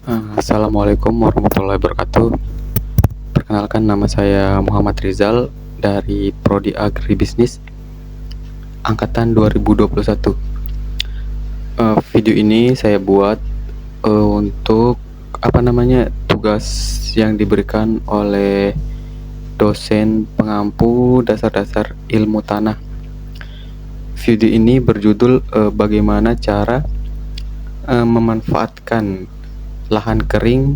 Assalamualaikum warahmatullahi wabarakatuh. Perkenalkan, nama saya Muhammad Rizal dari Prodi Agribisnis angkatan 2021. Video ini saya buat untuk tugas yang diberikan oleh dosen pengampu dasar-dasar ilmu tanah. Video ini berjudul bagaimana cara memanfaatkan lahan kering,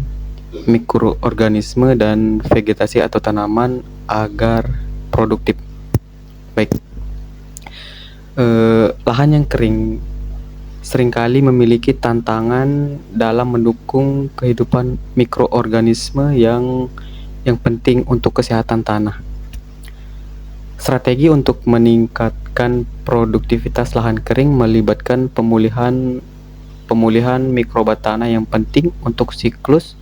mikroorganisme, dan vegetasi atau tanaman agar produktif. Baik, lahan yang kering seringkali memiliki tantangan dalam mendukung kehidupan mikroorganisme yang penting untuk kesehatan tanah. Strategi untuk meningkatkan produktivitas lahan kering melibatkan pemulihan mikroba tanah yang penting untuk siklus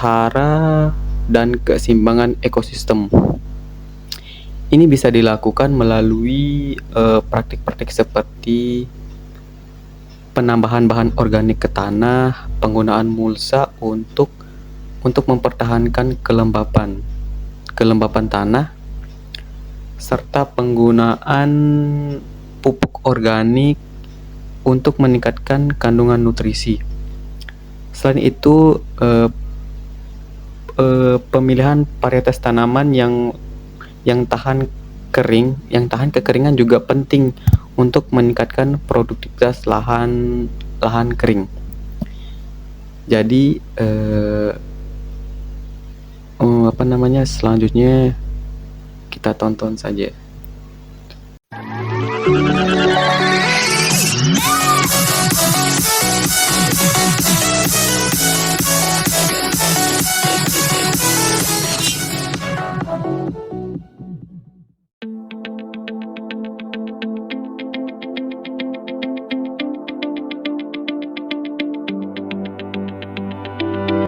hara dan keseimbangan ekosistem. Ini bisa dilakukan melalui praktik-praktik seperti penambahan bahan organik ke tanah, penggunaan mulsa untuk mempertahankan kelembapan tanah, serta penggunaan pupuk organik untuk meningkatkan kandungan nutrisi. Selain itu, pemilihan varietas tanaman yang tahan kekeringan juga penting untuk meningkatkan produktivitas lahan kering. Jadi selanjutnya kita tonton saja.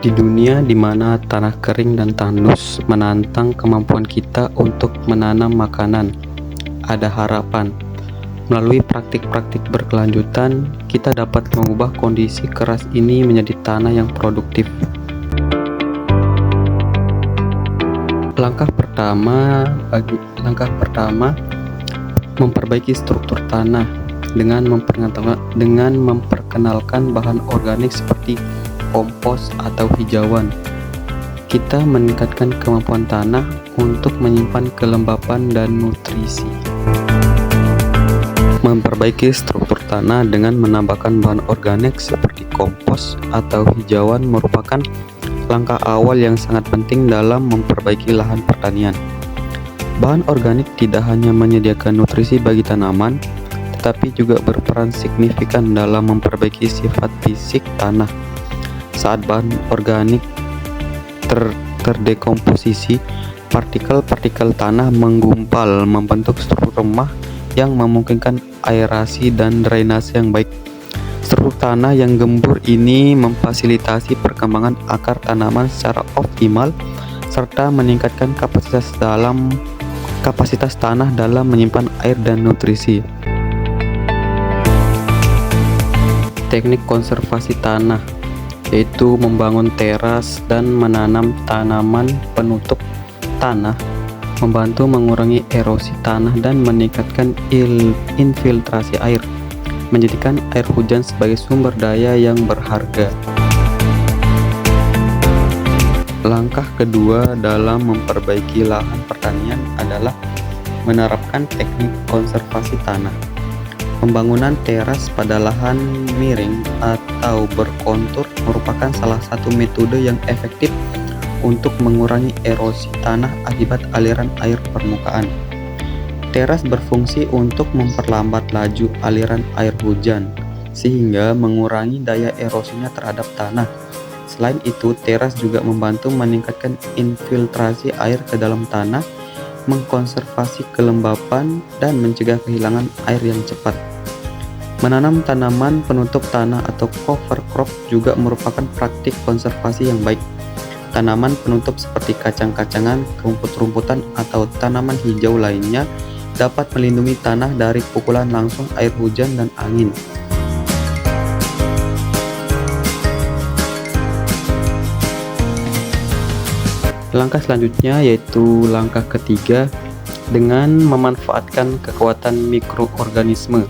Di dunia di mana tanah kering dan tandus menantang kemampuan kita untuk menanam makanan, ada harapan. Melalui praktik-praktik berkelanjutan, kita dapat mengubah kondisi keras ini menjadi tanah yang produktif. Langkah pertama, memperbaiki struktur tanah dengan memperkenalkan bahan organik seperti kompos atau hijauan. Kita meningkatkan kemampuan tanah untuk menyimpan kelembapan dan nutrisi. Memperbaiki struktur tanah dengan menambahkan bahan organik seperti kompos atau hijauan merupakan langkah awal yang sangat penting dalam memperbaiki lahan pertanian. Bahan organik tidak hanya menyediakan nutrisi bagi tanaman, tetapi juga berperan signifikan dalam memperbaiki sifat fisik tanah. Saat bahan organik terdekomposisi, partikel-partikel tanah menggumpal membentuk struktur remah yang memungkinkan aerasi dan drainase yang baik. Struktur tanah yang gembur ini memfasilitasi perkembangan akar tanaman secara optimal serta meningkatkan kapasitas tanah dalam menyimpan air dan nutrisi. Teknik konservasi tanah yaitu membangun teras dan menanam tanaman penutup tanah, membantu mengurangi erosi tanah dan meningkatkan infiltrasi air, menjadikan air hujan sebagai sumber daya yang berharga. Langkah kedua dalam memperbaiki lahan pertanian adalah menerapkan teknik konservasi tanah. Pembangunan teras pada lahan miring atau berkontur merupakan salah satu metode yang efektif untuk mengurangi erosi tanah akibat aliran air permukaan. Teras berfungsi untuk memperlambat laju aliran air hujan, sehingga mengurangi daya erosinya terhadap tanah. Selain itu, teras juga membantu meningkatkan infiltrasi air ke dalam tanah, mengkonservasi kelembapan, dan mencegah kehilangan air yang cepat. Menanam tanaman penutup tanah atau cover crop juga merupakan praktik konservasi yang baik. Tanaman penutup seperti kacang-kacangan, rumput-rumputan, atau tanaman hijau lainnya dapat melindungi tanah dari pukulan langsung air hujan dan angin. Langkah selanjutnya yaitu langkah ketiga dengan memanfaatkan kekuatan mikroorganisme.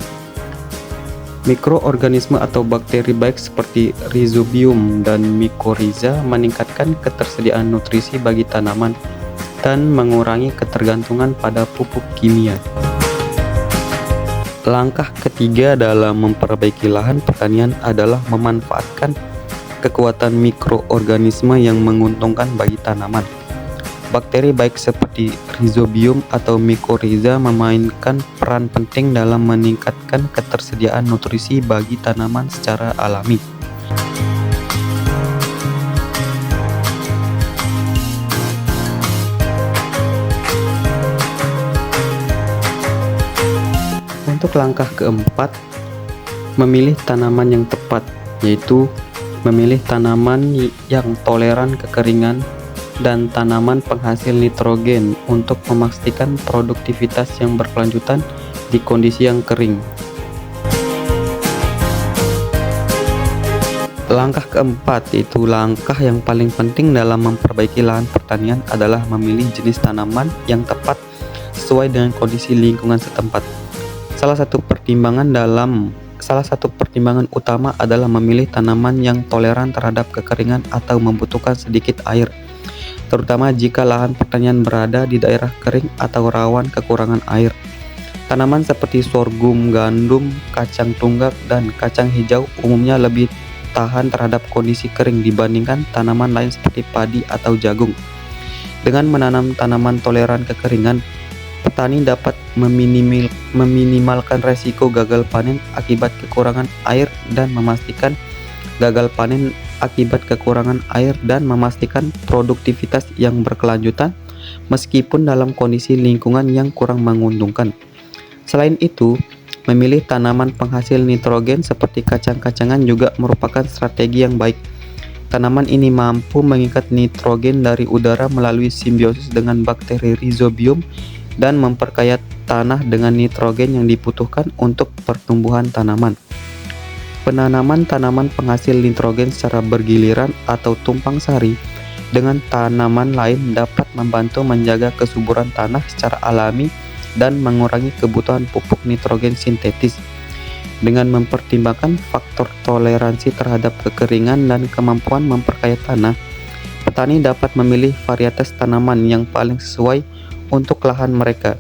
Mikroorganisme atau bakteri baik seperti Rhizobium dan Mycorrhiza meningkatkan ketersediaan nutrisi bagi tanaman dan mengurangi ketergantungan pada pupuk kimia. Langkah ketiga dalam memperbaiki lahan pertanian adalah memanfaatkan kekuatan mikroorganisme yang menguntungkan bagi tanaman. Bakteri baik seperti Rhizobium atau Mycorrhiza memainkan peran penting dalam meningkatkan ketersediaan nutrisi bagi tanaman secara alami. Untuk langkah keempat, memilih tanaman yang tepat, yaitu memilih tanaman yang toleran kekeringan dan tanaman penghasil nitrogen untuk memastikan produktivitas yang berkelanjutan di kondisi yang kering. Langkah keempat, yaitu langkah yang paling penting dalam memperbaiki lahan pertanian, adalah memilih jenis tanaman yang tepat sesuai dengan kondisi lingkungan setempat. Salah satu pertimbangan utama adalah memilih tanaman yang toleran terhadap kekeringan atau membutuhkan sedikit air, terutama jika lahan pertanian berada di daerah kering atau rawan kekurangan air. Tanaman seperti sorghum, gandum, kacang tunggak, dan kacang hijau umumnya lebih tahan terhadap kondisi kering dibandingkan tanaman lain seperti padi atau jagung. Dengan menanam tanaman toleran kekeringan, petani dapat meminimalkan resiko gagal panen akibat kekurangan air dan memastikan produktivitas yang berkelanjutan meskipun dalam kondisi lingkungan yang kurang menguntungkan. Selain itu, memilih tanaman penghasil nitrogen seperti kacang-kacangan juga merupakan strategi yang baik. Tanaman ini mampu mengikat nitrogen dari udara melalui simbiosis dengan bakteri Rhizobium dan memperkaya tanah dengan nitrogen yang dibutuhkan untuk pertumbuhan tanaman. Penanaman tanaman penghasil nitrogen secara bergiliran atau tumpang sari dengan tanaman lain dapat membantu menjaga kesuburan tanah secara alami dan mengurangi kebutuhan pupuk nitrogen sintetis. Dengan mempertimbangkan faktor toleransi terhadap kekeringan dan kemampuan memperkaya tanah, petani dapat memilih varietas tanaman yang paling sesuai untuk lahan mereka.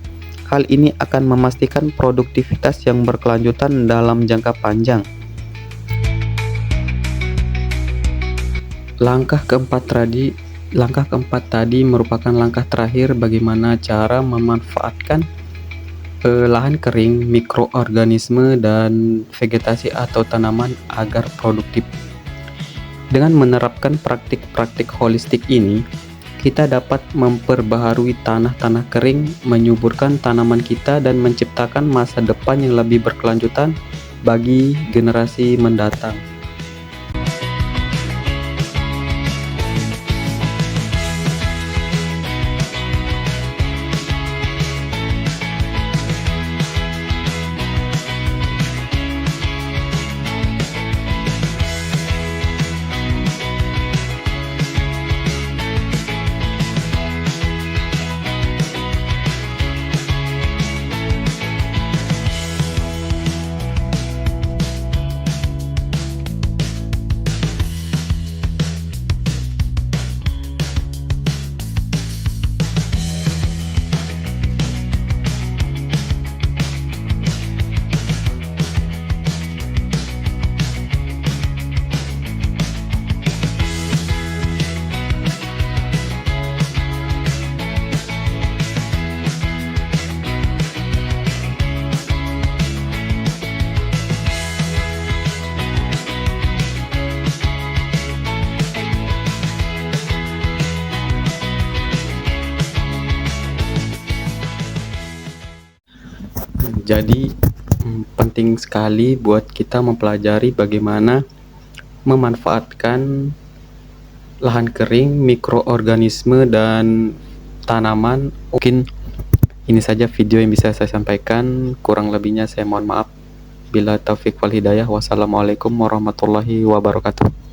Hal ini akan memastikan produktivitas yang berkelanjutan dalam jangka panjang. Langkah keempat tadi merupakan langkah terakhir bagaimana cara memanfaatkan lahan kering, mikroorganisme, dan vegetasi atau tanaman agar produktif. Dengan menerapkan praktik-praktik holistik ini, kita dapat memperbaharui tanah-tanah kering, menyuburkan tanaman kita, dan menciptakan masa depan yang lebih berkelanjutan bagi generasi mendatang. Jadi penting sekali buat kita mempelajari bagaimana memanfaatkan lahan kering, mikroorganisme, dan tanaman. Mungkin ini saja video yang bisa saya sampaikan, kurang lebihnya saya mohon maaf. Bila taufik wal hidayah, wassalamualaikum warahmatullahi wabarakatuh.